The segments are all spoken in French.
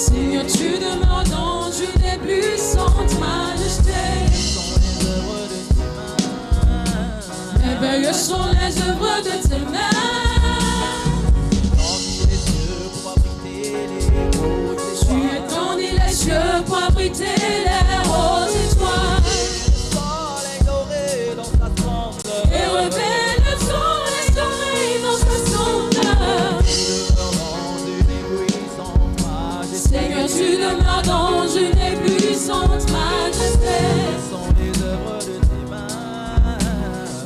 Seigneur, tu demeures dans une éblouissante majesté. Merveilleuses sont les œuvres de tes mains. Tu étendis les cieux pour abriter les roses étoiles. Et révèle le soleil doré dans sa splendeur. Seigneur, tu demeures dans une éblouissante majesté.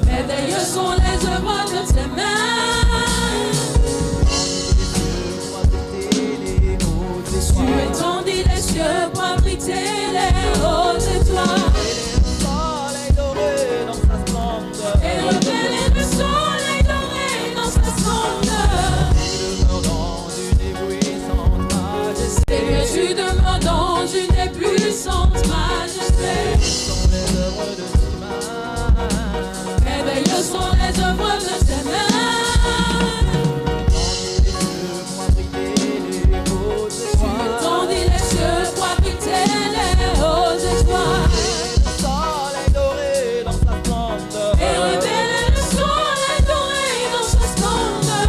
Merveilleuses sont les œuvres de tes mains. Tu étendis les cieux pour abriter les hautes étoiles. Et révéler le soleil doré dans sa splendeur. Seigneur, tu demeures dans une éblouissante majesté. Merveilleuses sont les œuvres de tes mains. Tu étendis les cieux pour abriter les hautes étoiles. Et révéler le soleil doré dans sa splendeur.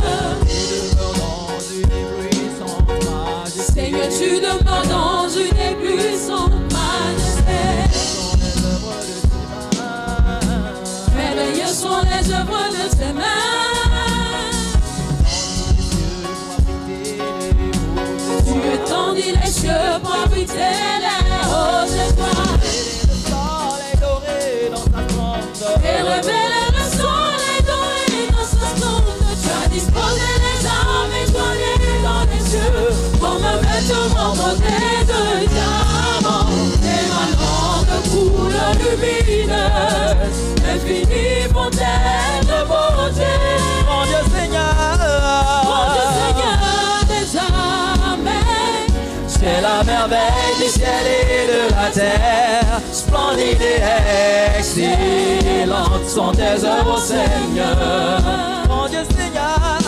Seigneur, tu demeures dans une éblouissante majesté. Merveilleuses sont les œuvres de tes mains. Tu étendis les cieux pour abriter les hautes étoiles. Et révéler le soleil doré dans sa splendeur. Tu as disposé les armes étoilées dans les cieux, comme un vêtement brodé de diamants. Tes mains de couleur lumineuse, infinie fontaine de beauté. Mon Dieu Seigneur, des armées, c'est la merveille du ciel et de la terre. Splendide et excellente sont tes œuvres, Seigneur. Mon Dieu Seigneur,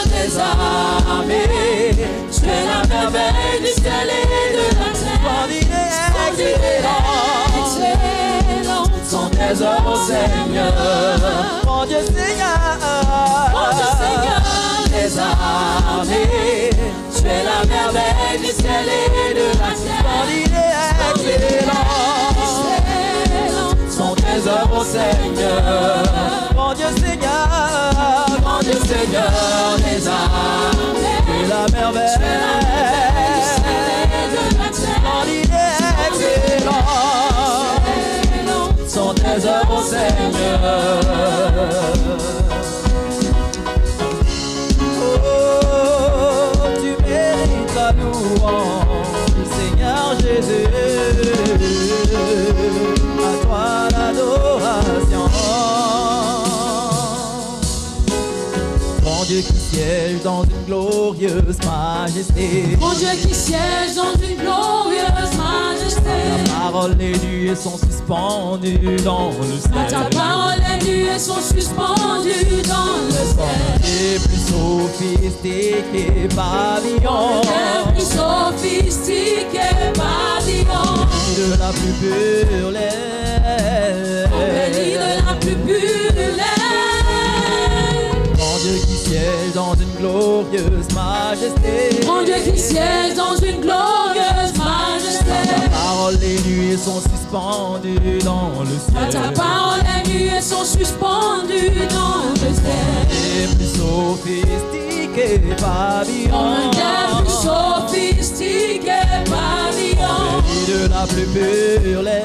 des armées, c'est la merveille du ciel et de la terre. Splendide et excellente sont tes œuvres, Seigneur. Mon Dieu Seigneur, des armées, tu es la merveille du ciel et de la terre. Splendide et excellente sont tes œuvres, Seigneur. Mon Dieu Seigneur, des armées, tu es la merveille. Splendide et excellente sont tes œuvres, Seigneur. Tu mérites la louange, Seigneur Jésus. À toi l'adoration. Mon Dieu qui siège dans une glorieuse majesté. Mon Dieu qui siège dans une glorieuse majesté. Ta parole est nue et sont suspendues dans le ciel. Ta parole est nue et sont suspendues dans le ciel. Et plus sophistiqué pavillon. Plus sophistiqué pavillon. De la plus pure lait. Embelli de la plus pure lait. Mon Dieu qui siège dans une glorieuse majesté. Mon Dieu qui siège dans une glorieuse majesté. Ta parole est nue et sont suspendues dans le ciel. Ta parole est nue et sont suspendues dans le ciel. Et plus sophistiqué pavillon. Plus sophistiqué pavillon. Embelli de la plus pure lait.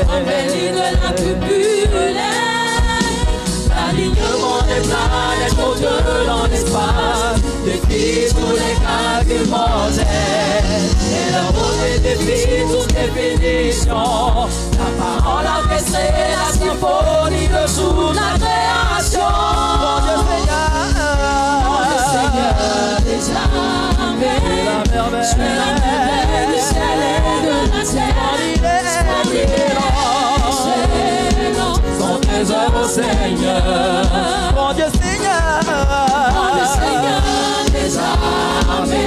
Embelli de la plus pure lait. L'alignement des planètes monte dans l'espace, défie tous les calculs mortels. Et la beauté défie toute définition. Ta parole orchestrée, la symphonie de toute la création. Mon Dieu Seigneur, des armées, la merveille, tu es la merveille du ciel et de la terre. Sont tes œuvres, Seigneur. Mon Dieu Seigneur, des armées,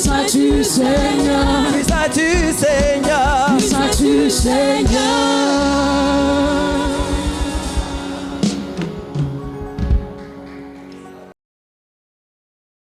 Seigneur. Puissant-tu, Seigneur. Puissant-tu, Seigneur.